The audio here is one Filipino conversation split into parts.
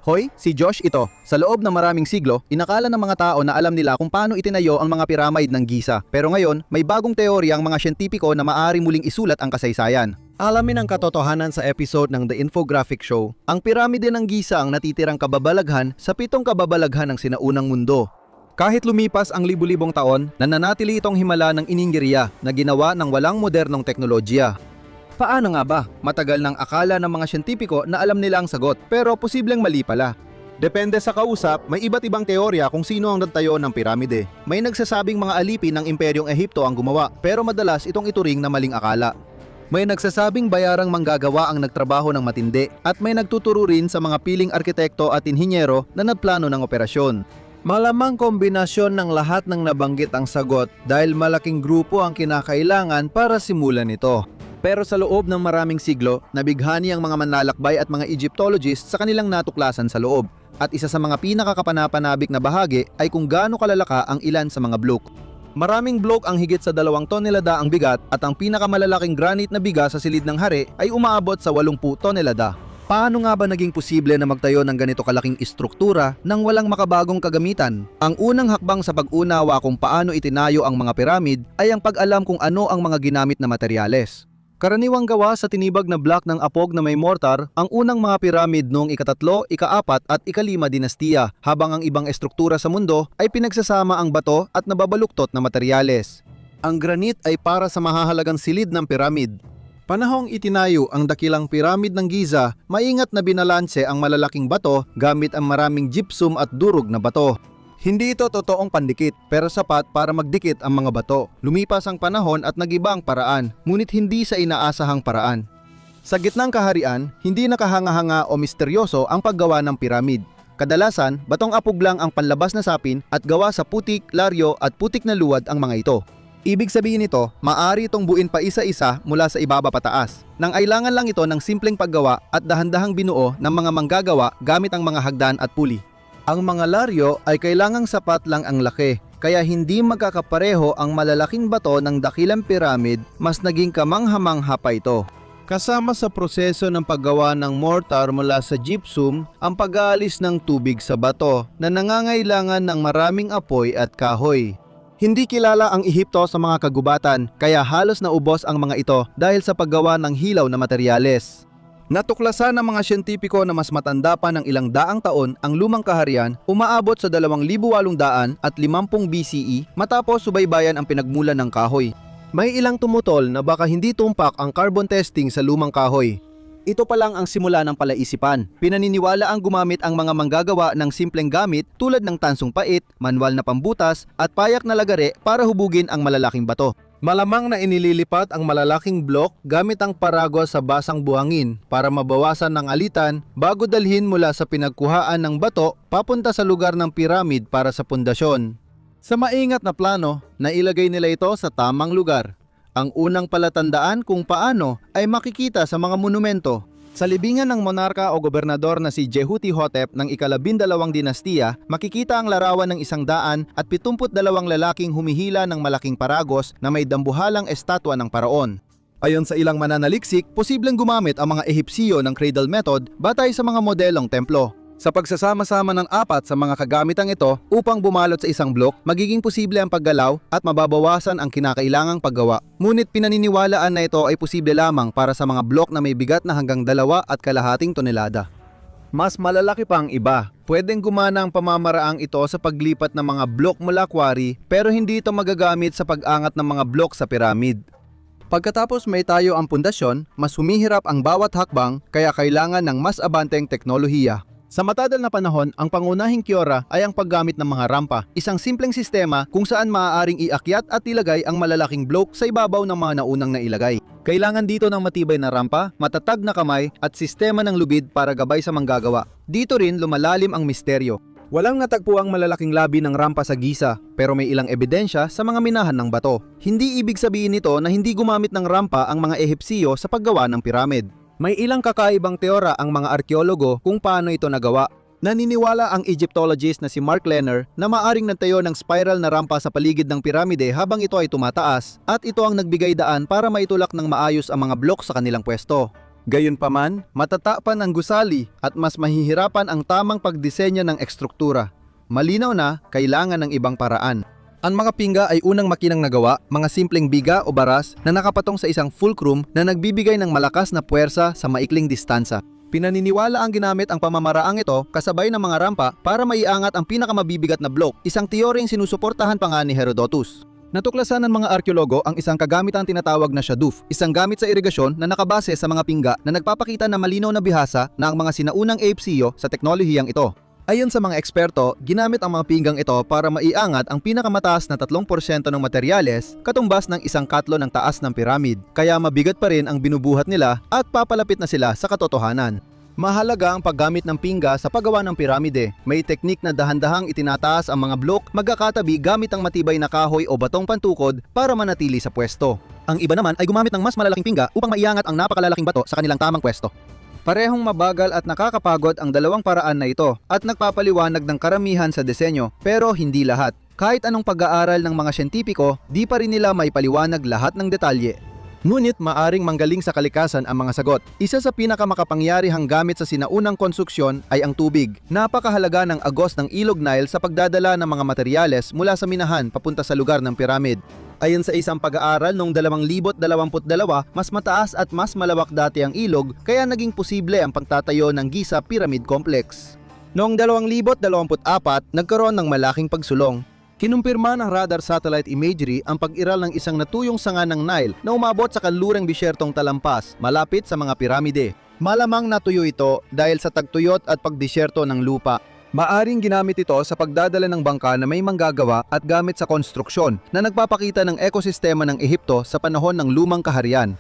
Hoy, si Josh ito. Sa loob ng maraming siglo, inakala ng mga tao na alam nila kung paano itinayo ang mga piramide ng Giza. Pero ngayon, may bagong teorya ang mga siyentipiko na maaari muling isulat ang kasaysayan. Alamin ang katotohanan sa episode ng The Infographic Show. Ang piramide ng Giza ang natitirang kababalaghan sa 7 kababalaghan ng sinaunang mundo. Kahit lumipas ang libu-libong taon, nananatili itong himala ng Iningiriya na ginawa ng walang modernong teknolohiya. Paano nga ba? Matagal nang akala ng mga siyentipiko na alam nila ang sagot, pero posibleng mali pala. Depende sa kausap, may iba't ibang teorya kung sino ang nagtayo ng piramide. May nagsasabing mga alipin ng Imperyong Ehipto ang gumawa, pero madalas itong ituring na maling akala. May nagsasabing bayarang manggagawa ang nagtrabaho ng matindi, at may nagtuturo rin sa mga piling arkitekto at inhinyero na nagplano ng operasyon. Malamang kombinasyon ng lahat ng nabanggit ang sagot dahil malaking grupo ang kinakailangan para simulan ito. Pero sa loob ng maraming siglo, nabighani ang mga manlalakbay at mga Egyptologists sa kanilang natuklasan sa loob. At isa sa mga pinakakapanapanabik na bahagi ay kung gaano kalalaka ang ilan sa mga bloke. Maraming bloke ang higit sa 2 tonelada ang bigat at ang pinakamalalaking granite na biga sa silid ng hari ay umaabot sa 80 tonelada. Paano nga ba naging posible na magtayo ng ganito kalaking istruktura nang walang makabagong kagamitan? Ang unang hakbang sa pag-unawa kung paano itinayo ang mga piramid ay ang pag-alam kung ano ang mga ginamit na materyales. Karaniwang gawa sa tinibag na block ng apog na may mortar ang unang mga piramid noong ika-3, ika-4 at ika-5 dinastiya, habang ang ibang estruktura sa mundo ay pinagsasama ang bato at nababaluktot na materyales. Ang granite ay para sa mahahalagang silid ng piramid. Panahong itinayo ang dakilang piramid ng Giza, maingat na binalanse ang malalaking bato gamit ang maraming gypsum at durog na bato. Hindi ito totoong pandikit, pero sapat para magdikit ang mga bato. Lumipas ang panahon at nagiba ang paraan, ngunit hindi sa inaasahang paraan. Sa gitnang kaharian, hindi nakahanga-hanga o misteryoso ang paggawa ng piramid. Kadalasan, batong apog lang ang panlabas na sapin at gawa sa putik, laryo at putik na luwad ang mga ito. Ibig sabihin nito, maaari itong buuin pa isa-isa mula sa ibaba pataas. Nang ailangan lang ito ng simpleng paggawa at dahan-dahang binuo ng mga manggagawa gamit ang mga hagdan at puli. Ang mga laryo ay kailangang sapat lang ang laki, kaya hindi magkakapareho ang malalaking bato ng dakilang piramid, mas naging kamangha-mangha pa ito. Kasama sa proseso ng paggawa ng mortar mula sa gypsum, ang pag-aalis ng tubig sa bato na nangangailangan ng maraming apoy at kahoy. Hindi kilala ang Ehipto sa mga kagubatan, kaya halos naubos ang mga ito dahil sa paggawa ng hilaw na materyales. Natuklasan ng mga siyentipiko na mas matanda pa ng ilang daang taon ang lumang kaharian, umaabot sa 2,850 BCE matapos subaybayan ang pinagmulan ng kahoy. May ilang tumutol na baka hindi tumpak ang carbon testing sa lumang kahoy. Ito pa lang ang simula ng palaisipan. Pinaniniwala ang gumamit ang mga manggagawa ng simpleng gamit tulad ng tansong pait, manual na pambutas at payak na lagare para hubugin ang malalaking bato. Malamang na inililipat ang malalaking blok gamit ang paragos sa basang buhangin para mabawasan ng alitan bago dalhin mula sa pinagkuhaan ng bato papunta sa lugar ng piramid para sa pundasyon. Sa maingat na plano, nailagay nila ito sa tamang lugar. Ang unang palatandaan kung paano ay makikita sa mga monumento. Sa libingan ng monarka o gobernador na si Jehuti-Hotep ng ika-12 dinastiya, makikita ang larawan ng 172 lalaking humihila ng malaking paragos na may dambuhalang estatwa ng paraon. Ayon sa ilang mananaliksik, posibleng gumamit ang mga Ehipsyo ng cradle method batay sa mga modelong templo. Sa pagsasama-sama ng 4 sa mga kagamitang ito upang bumalot sa isang blok, magiging posible ang paggalaw at mababawasan ang kinakailangang paggawa. Ngunit pinaniniwalaan na ito ay posible lamang para sa mga blok na may bigat na hanggang 2.5 tonelada. Mas malalaki pa ang iba. Pwedeng gumana ang pamamaraang ito sa paglipat ng mga blok mula quarry, pero hindi ito magagamit sa pag-angat ng mga blok sa piramid. Pagkatapos may tayo ang pundasyon, mas humihirap ang bawat hakbang kaya kailangan ng mas abanteng teknolohiya. Sa matagal na panahon, ang pangunahing kyora ay ang paggamit ng mga rampa, isang simpleng sistema kung saan maaaring iakyat at ilagay ang malalaking bloke sa ibabaw ng mga naunang nailagay. Kailangan dito ng matibay na rampa, matatag na kamay at sistema ng lubid para gabay sa manggagawa. Dito rin lumalalim ang misteryo. Walang natagpuang malalaking labi ng rampa sa Giza, pero may ilang ebidensya sa mga minahan ng bato. Hindi ibig sabihin nito na hindi gumamit ng rampa ang mga Ehipsyo sa paggawa ng piramid. May ilang kakaibang teorya ang mga arkeologo kung paano ito nagawa. Naniniwala ang Egyptologist na si Mark Lehner na maaring nagtayo ng spiral na rampa sa paligid ng piramide habang ito ay tumataas at ito ang nagbigay daan para maitulak ng maayos ang mga blok sa kanilang pwesto. Gayunpaman, matatapan ang gusali at mas mahihirapan ang tamang pagdisenyo ng ekstruktura. Malinaw na kailangan ng ibang paraan. Ang mga pingga ay unang makinang nagawa, mga simpleng biga o baras na nakapatong sa isang fulcrum na nagbibigay ng malakas na puwersa sa maikling distansya. Pinaniniwala ang ginamit ang pamamaraang ito kasabay ng mga rampa para maiangat ang pinakamabibigat na block, isang teoryeng sinusuportahan pa nga ni Herodotus. Natuklasan ng mga arkeologo ang isang kagamitan tinatawag na shaduf, isang gamit sa irigasyon na nakabase sa mga pingga na nagpapakita na malinaw na bihasa na ang mga sinaunang AFCO sa teknolohiyang ito. Ayon sa mga eksperto, ginamit ang mga pinggang ito para maiangat ang pinakamataas na 3% ng materyales katumbas ng isang katlo ng taas ng piramid, kaya mabigat pa rin ang binubuhat nila at papalapit na sila sa katotohanan. Mahalaga ang paggamit ng pingga sa paggawa ng piramide. May teknik na dahan-dahang itinataas ang mga blok magkakatabi gamit ang matibay na kahoy o batong pantukod para manatili sa pwesto. Ang iba naman ay gumamit ng mas malalaking pingga upang maiangat ang napakalalaking bato sa kanilang tamang pwesto. Parehong mabagal at nakakapagod ang dalawang paraan na ito at nagpapaliwanag ng karamihan sa disenyo, pero hindi lahat. Kahit anong pag-aaral ng mga siyentipiko, di pa rin nila may paliwanag lahat ng detalye. Ngunit maaring manggaling sa kalikasan ang mga sagot. Isa sa pinakamakapangyarihang gamit sa sinaunang konstruksyon ay ang tubig. Napakahalaga ng agos ng ilog Nile sa pagdadala ng mga materyales mula sa minahan papunta sa lugar ng piramid. Ayon sa isang pag-aaral noong 2022, mas mataas at mas malawak dati ang ilog kaya naging posible ang pagtatayo ng Giza Pyramid Complex. Noong 2024, nagkaroon ng malaking pagsulong. Kinumpirma ng radar satellite imagery ang pag-iral ng isang natuyong sanga ng Nile na umabot sa kanlurang disyertong Talampas, malapit sa mga piramide. Malamang natuyo ito dahil sa tagtuyot at pagdisyerto ng lupa. Maaring ginamit ito sa pagdadala ng bangka na may manggagawa at gamit sa konstruksyon na nagpapakita ng ekosistema ng Ehipto sa panahon ng lumang kaharian.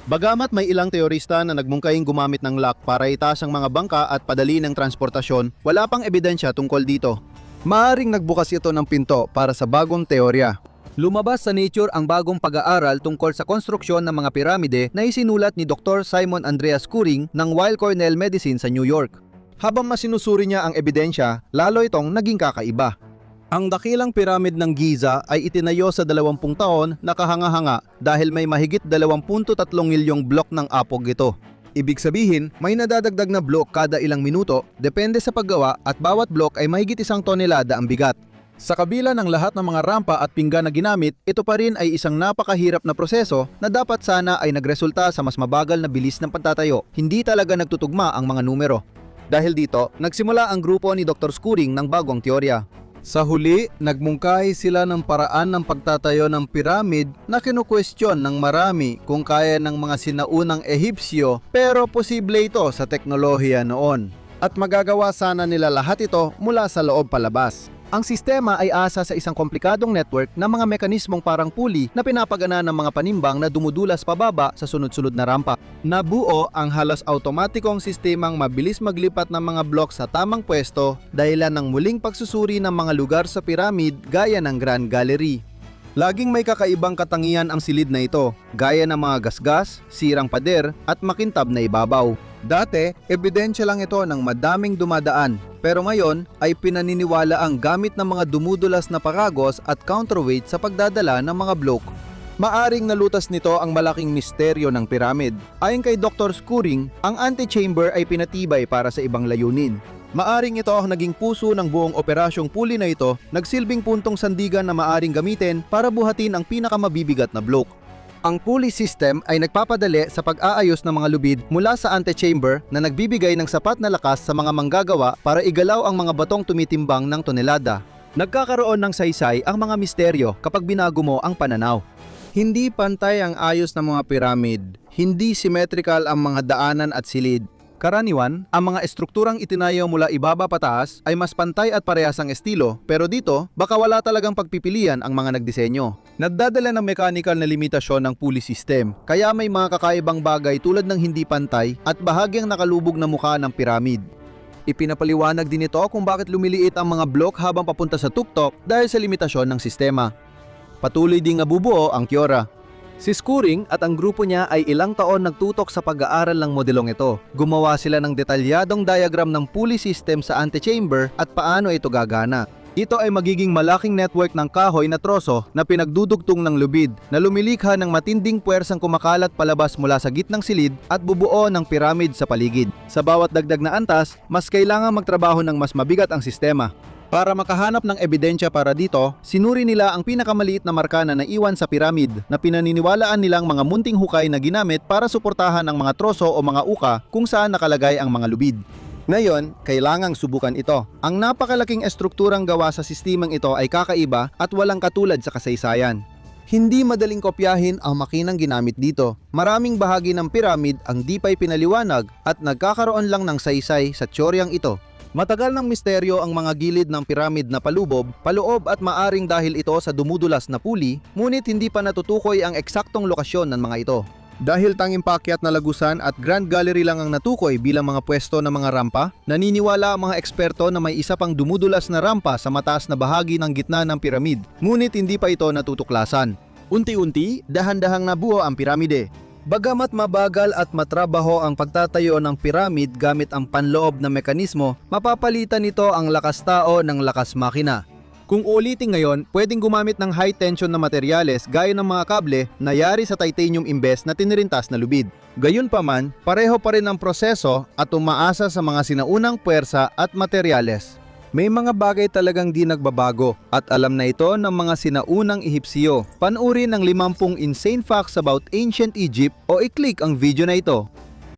Bagamat may ilang teorista na nagmungkahing gumamit ng lock para itaas ang mga bangka at padali ng transportasyon, wala pang ebidensya tungkol dito. Maaring nagbukas ito ng pinto para sa bagong teorya. Lumabas sa Nature ang bagong pag-aaral tungkol sa konstruksyon ng mga piramide na isinulat ni Dr. Simon Andreas Kuring ng Weill Cornell Medicine sa New York. Habang masinusuri niya ang ebidensya, lalo itong naging kakaiba. Ang dakilang piramid ng Giza ay itinayo sa 20 taon na kahanga-hanga dahil may mahigit 2.3 milyong blok ng apog ito. Ibig sabihin, may nadadagdag na blok kada ilang minuto, depende sa paggawa at bawat blok ay mahigit 1 tonelada ang bigat. Sa kabila ng lahat ng mga rampa at pinggan na ginamit, ito pa rin ay isang napakahirap na proseso na dapat sana ay nagresulta sa mas mabagal na bilis ng pagtatayo. Hindi talaga nagtutugma ang mga numero. Dahil dito, nagsimula ang grupo ni Dr. Skuring ng bagong teorya. Sa huli, nagmungkahi sila ng paraan ng pagtatayo ng piramid na kinukwestiyon ng marami kung kaya ng mga sinaunang Ehipsyo, pero posible ito sa teknolohiya noon. At magagawa sana nila lahat ito mula sa loob palabas. Ang sistema ay asa sa isang komplikadong network ng mga mekanismong parang puli na pinapagana ng mga panimbang na dumudulas pababa sa sunod-sunod na rampa. Nabuo ang halos automatikong sistemang mabilis maglipat ng mga blok sa tamang pwesto dahilan ng muling pagsusuri ng mga lugar sa piramid gaya ng Grand Gallery. Laging may kakaibang katangian ang silid na ito, gaya ng mga gasgas, sirang pader at makintab na ibabaw. Dati, ebidensya lang ito ng madaming dumadaan, pero ngayon ay pinaniniwala ang gamit ng mga dumudulas na paragos at counterweight sa pagdadala ng mga blok. Maaring nalutas nito ang malaking misteryo ng piramid. Ayon kay Dr. Skuring, ang antechamber ay pinatibay para sa ibang layunin. Maaring ito ang naging puso ng buong operasyong puli na ito, nagsilbing puntong sandigan na maaring gamitin para buhatin ang pinakamabibigat na blok. Ang pulley system ay nagpapadali sa pag-aayos ng mga lubid mula sa antechamber na nagbibigay ng sapat na lakas sa mga manggagawa para igalaw ang mga batong tumitimbang ng tonelada. Nagkakaroon ng saysay ang mga misteryo kapag binago mo ang pananaw. Hindi pantay ang ayos ng mga piramid, hindi symmetrical ang mga daanan at silid. Karaniwan, ang mga estrukturang itinayo mula ibaba pataas ay mas pantay at parehas ang estilo, pero dito, baka wala talagang pagpipilian ang mga nagdisenyo. Nagdadala ng mechanical na limitasyon ng pulley system, kaya may mga kakaibang bagay tulad ng hindi pantay at bahagyang nakalubog na mukha ng piramid. Ipinapaliwanag din ito kung bakit lumiliit ang mga blok habang papunta sa tuktok dahil sa limitasyon ng sistema. Patuloy ding nabubuo ang teorya. Si Skuring at ang grupo niya ay ilang taon nagtutok sa pag-aaral ng modelong ito. Gumawa sila ng detalyadong diagram ng pulley system sa antechamber at paano ito gagana. Ito ay magiging malaking network ng kahoy na troso na pinagdudugtong ng lubid na lumilikha ng matinding puwersang kumakalat palabas mula sa gitnang silid at bubuo ng piramid sa paligid. Sa bawat dagdag na antas, mas kailangang magtrabaho ng mas mabigat ang sistema. Para makahanap ng ebidensya para dito, sinuri nila ang pinakamaliit na marka na naiwan sa piramid na pinaniniwalaan nilang mga munting hukay na ginamit para suportahan ang mga troso o mga uka kung saan nakalagay ang mga lubid. Ngayon, kailangang subukan ito. Ang napakalaking estrukturang gawa sa sistemang ito ay kakaiba at walang katulad sa kasaysayan. Hindi madaling kopyahin ang makinang ginamit dito. Maraming bahagi ng piramid ang di pa'y pinaliwanag at nagkakaroon lang ng saysay sa teoryang ito. Matagal ng misteryo ang mga gilid ng piramid na palubob, paloob at maaring dahil ito sa dumudulas na puli, ngunit hindi pa natutukoy ang eksaktong lokasyon ng mga ito. Dahil tanging paakyat na lagusan at Grand Gallery lang ang natukoy bilang mga pwesto ng mga rampa, naniniwala ang mga eksperto na may isa pang dumudulas na rampa sa mataas na bahagi ng gitna ng piramid, ngunit hindi pa ito natutuklasan. Unti-unti, dahan-dahang nabuo ang piramide. Bagamat mabagal at matrabaho ang pagtatayo ng piramid gamit ang panloob na mekanismo, mapapalitan nito ang lakas tao ng lakas makina. Kung ulitin ngayon, pwedeng gumamit ng high tension na materyales gaya ng mga kable na yari sa titanium imbes na tinirintas na lubid. Gayunpaman, pareho pa rin ang proseso at umaasa sa mga sinaunang puwersa at materyales. May mga bagay talagang di nagbabago at alam na ito ng mga sinaunang Ehipsyo. Panuuri ng 50 insane facts about ancient Egypt o i-click ang video na ito.